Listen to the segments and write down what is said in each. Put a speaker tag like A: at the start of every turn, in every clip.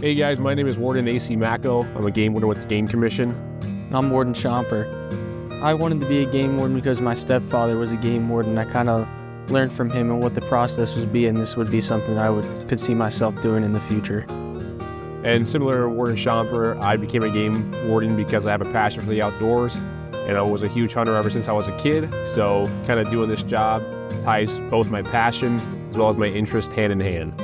A: Hey guys, my name is Warden A.C. Macko. I'm a game warden with the Game Commission.
B: I'm Warden Shomper. I wanted to be a game warden because my stepfather was a game warden. I kind of learned from him and what the process would be, and this would be something I could see myself doing in the future.
A: And similar to Warden Shomper, I became a game warden because I have a passion for the outdoors, and I was a huge hunter ever since I was a kid. So kind of doing this job ties both my passion as well as my interest hand in hand.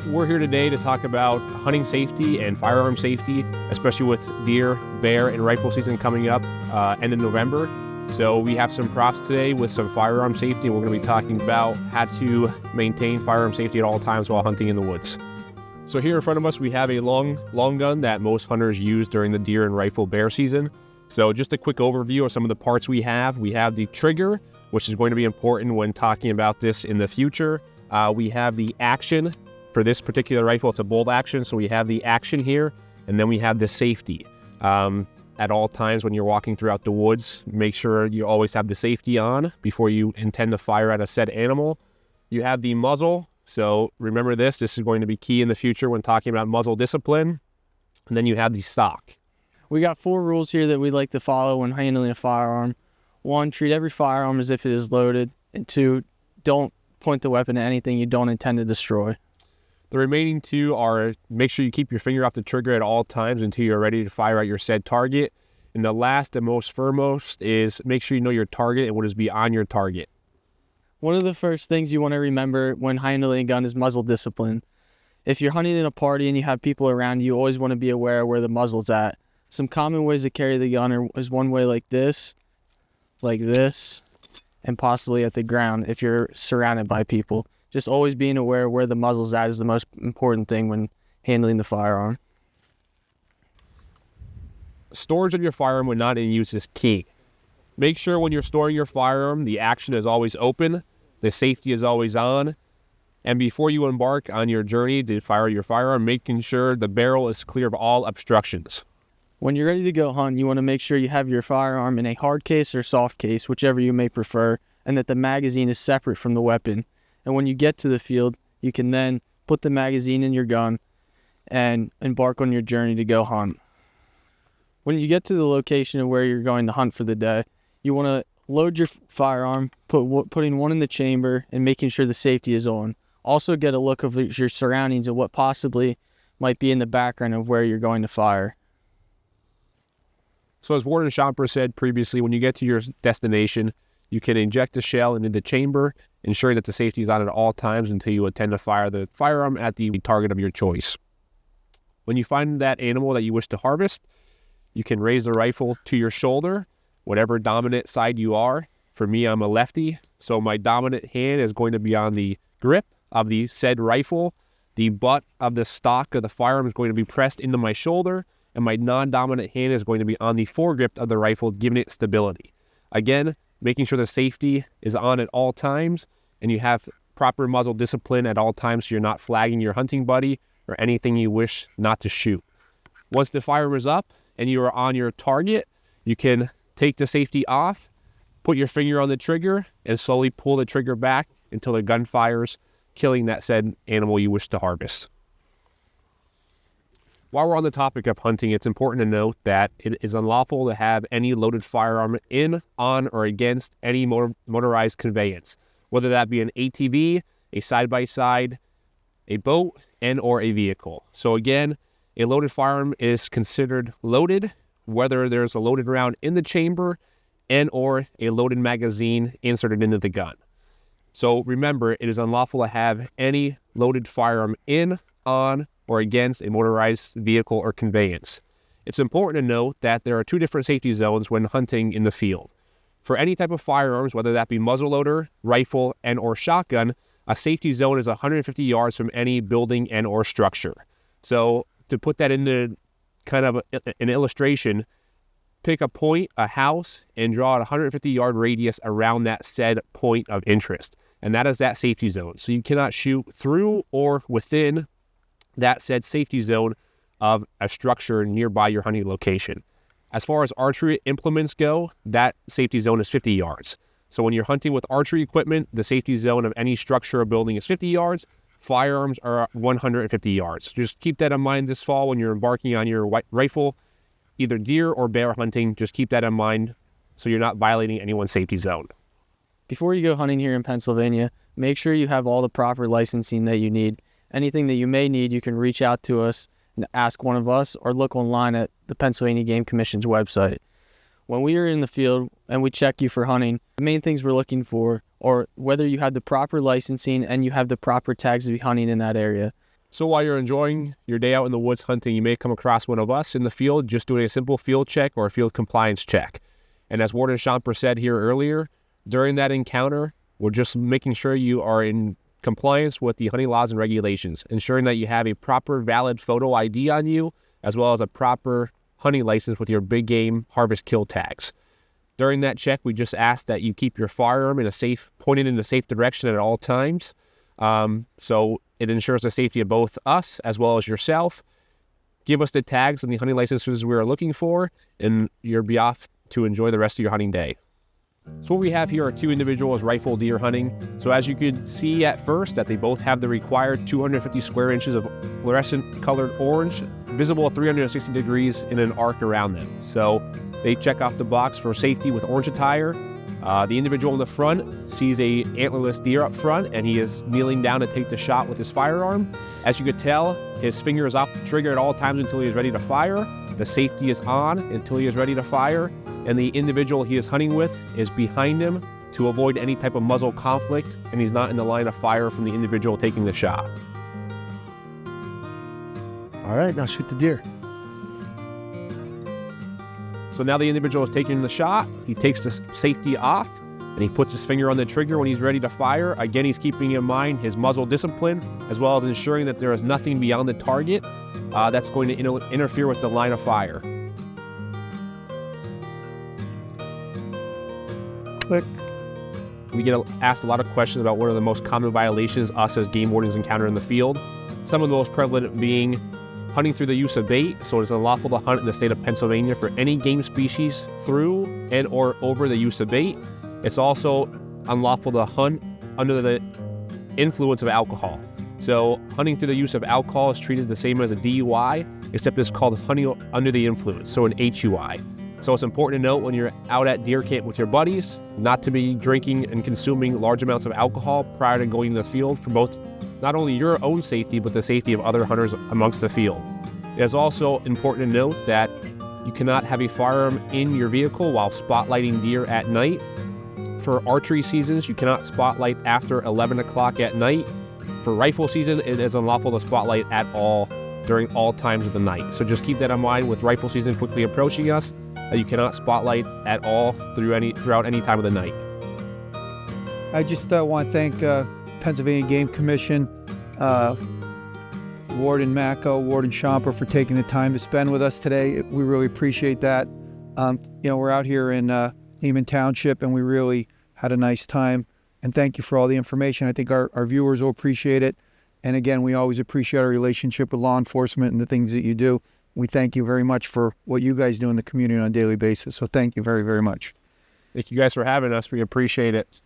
A: We're here today to talk about hunting safety and firearm safety, especially with deer, bear, and rifle season coming up end of November. So we have some props today with some firearm safety, and we're going to be talking about how to maintain firearm safety at all times while hunting in the woods. So here in front of us, we have a long gun that most hunters use during the deer and rifle bear season. So just a quick overview of some of the parts we have. We have the trigger, which is going to be important when talking about this in the future. We have the action. For this particular rifle, it's a bolt action, so we have the action here, and then we have the safety. At all times when you're walking throughout the woods, make sure you always have the safety on before you intend to fire at a said animal. You have the muzzle, so remember this is going to be key in the future when talking about muzzle discipline. And then you have the stock.
B: We got 4 rules here that we like to follow when handling a firearm. 1, treat every firearm as if it is loaded. And 2, don't point the weapon at anything you don't intend to destroy.
A: The remaining 2 are make sure you keep your finger off the trigger at all times until you're ready to fire at your said target. And the last and most foremost is make sure you know your target and what is beyond your target.
B: One of the first things you want to remember when handling a gun is muzzle discipline. If you're hunting in a party and you have people around you, always want to be aware of where the muzzle's at. Some common ways to carry the gun is one way like this, and possibly at the ground if you're surrounded by people. Just always being aware of where the muzzle's at is the most important thing when handling the firearm.
A: Storage of your firearm when not in use is key. Make sure when you're storing your firearm, the action is always open, the safety is always on, and before you embark on your journey to fire your firearm, making sure the barrel is clear of all obstructions.
B: When you're ready to go hunt, you want to make sure you have your firearm in a hard case or soft case, whichever you may prefer, and that the magazine is separate from the weapon. And when you get to the field, you can then put the magazine in your gun and embark on your journey to go hunt. When you get to the location of where you're going to hunt for the day, you want to load your firearm, putting one in the chamber and making sure the safety is on. Also get a look of your surroundings and what possibly might be in the background of where you're going to fire.
A: So as Warden Shomper said previously, when you get to your destination, you can inject the shell into the chamber, ensuring that the safety is on at all times until you intend to fire the firearm at the target of your choice. When you find that animal that you wish to harvest, you can raise the rifle to your shoulder, whatever dominant side you are. For me, I'm a lefty, so my dominant hand is going to be on the grip of the said rifle. The butt of the stock of the firearm is going to be pressed into my shoulder, and my non-dominant hand is going to be on the foregrip of the rifle, giving it stability. Again, making sure the safety is on at all times, and you have proper muzzle discipline at all times so you're not flagging your hunting buddy or anything you wish not to shoot. Once the firearm is up and you are on your target, you can take the safety off, put your finger on the trigger, and slowly pull the trigger back until the gun fires, killing that said animal you wish to harvest. While we're on the topic of hunting, it's important to note that it is unlawful to have any loaded firearm in, on, or against any motorized conveyance, whether that be an ATV, a side-by-side, a boat, and or a vehicle. So again, a loaded firearm is considered loaded, whether there's a loaded round in the chamber and or a loaded magazine inserted into the gun. So remember, it is unlawful to have any loaded firearm in, on, or against a motorized vehicle or conveyance. It's important to note that there are 2 different safety zones when hunting in the field. For any type of firearms, whether that be muzzleloader, rifle, and or shotgun, a safety zone is 150 yards from any building and or structure. So to put that into kind of an illustration, pick a point, a house, and draw a 150-yard radius around that said point of interest. And that is that safety zone. So you cannot shoot through or within that said safety zone of a structure nearby your hunting location. As far as archery implements go, that safety zone is 50 yards. So when you're hunting with archery equipment, the safety zone of any structure or building is 50 yards. firearms are 150 yards. Just keep that in mind this fall when you're embarking on your rifle, either deer or bear hunting. Just keep that in mind so you're not violating anyone's safety zone.
B: Before you go hunting here in Pennsylvania, make sure you have all the proper licensing that you need. Anything that you may need, you can reach out to us and ask one of us or look online at the Pennsylvania Game Commission's website. When we are in the field and we check you for hunting, the main things we're looking for are whether you have the proper licensing and you have the proper tags to be hunting in that area.
A: So while you're enjoying your day out in the woods hunting, you may come across one of us in the field just doing a simple field check or a field compliance check. And as Warden Shomper said here earlier, during that encounter, we're just making sure you are in compliance with the hunting laws and regulations, ensuring that you have a proper valid photo ID on you, as well as a proper hunting license with your big game harvest kill tags. During that check, we just ask that you keep your firearm pointed in a safe direction at all times. So it ensures the safety of both us as well as yourself. Give us the tags and the hunting licenses we are looking for, and you'll be off to enjoy the rest of your hunting day. So what we have here are two individuals rifle deer hunting. So as you could see at first that they both have the required 250 square inches of fluorescent colored orange, visible 360 degrees in an arc around them. So they check off the box for safety with orange attire. The individual in the front sees a antlerless deer up front, and he is kneeling down to take the shot with his firearm. As you could tell, his finger is off the trigger at all times until he is ready to fire. The safety is on until he is ready to fire, and the individual he is hunting with is behind him to avoid any type of muzzle conflict, and he's not in the line of fire from the individual taking the shot.
C: All right, now shoot the deer.
A: So now the individual is taking the shot. He takes the safety off, and he puts his finger on the trigger when he's ready to fire. Again, he's keeping in mind his muzzle discipline, as well as ensuring that there is nothing beyond the target that's going to interfere with the line of fire.
C: Click.
A: We get asked a lot of questions about what are the most common violations us as game wardens encounter in the field. Some of the most prevalent being hunting through the use of bait. So it is unlawful to hunt in the state of Pennsylvania for any game species through and or over the use of bait. It's also unlawful to hunt under the influence of alcohol. So hunting through the use of alcohol is treated the same as a DUI, except it's called hunting under the influence, so an HUI. So it's important to note when you're out at deer camp with your buddies, not to be drinking and consuming large amounts of alcohol prior to going to the field for both not only your own safety, but the safety of other hunters amongst the field. It is also important to note that you cannot have a firearm in your vehicle while spotlighting deer at night. For archery seasons, you cannot spotlight after 11 o'clock at night. For rifle season, it is unlawful to spotlight at all during all times of the night. So just keep that in mind with rifle season quickly approaching us, that you cannot spotlight at all throughout any time of the night.
D: I just want to thank Pennsylvania Game Commission, Warden Macko, Warden Shomper for taking the time to spend with us today. We really appreciate that. We're out here in Heman Township, and we really had a nice time. And thank you for all the information. I think our viewers will appreciate it. And again, we always appreciate our relationship with law enforcement and the things that you do. We thank you very much for what you guys do in the community on a daily basis. So thank you very, very much.
A: Thank you guys for having us. We appreciate it.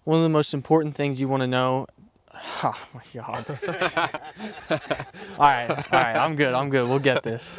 B: One of the most important things you want to know. Oh my God. All right, I'm good. We'll get this.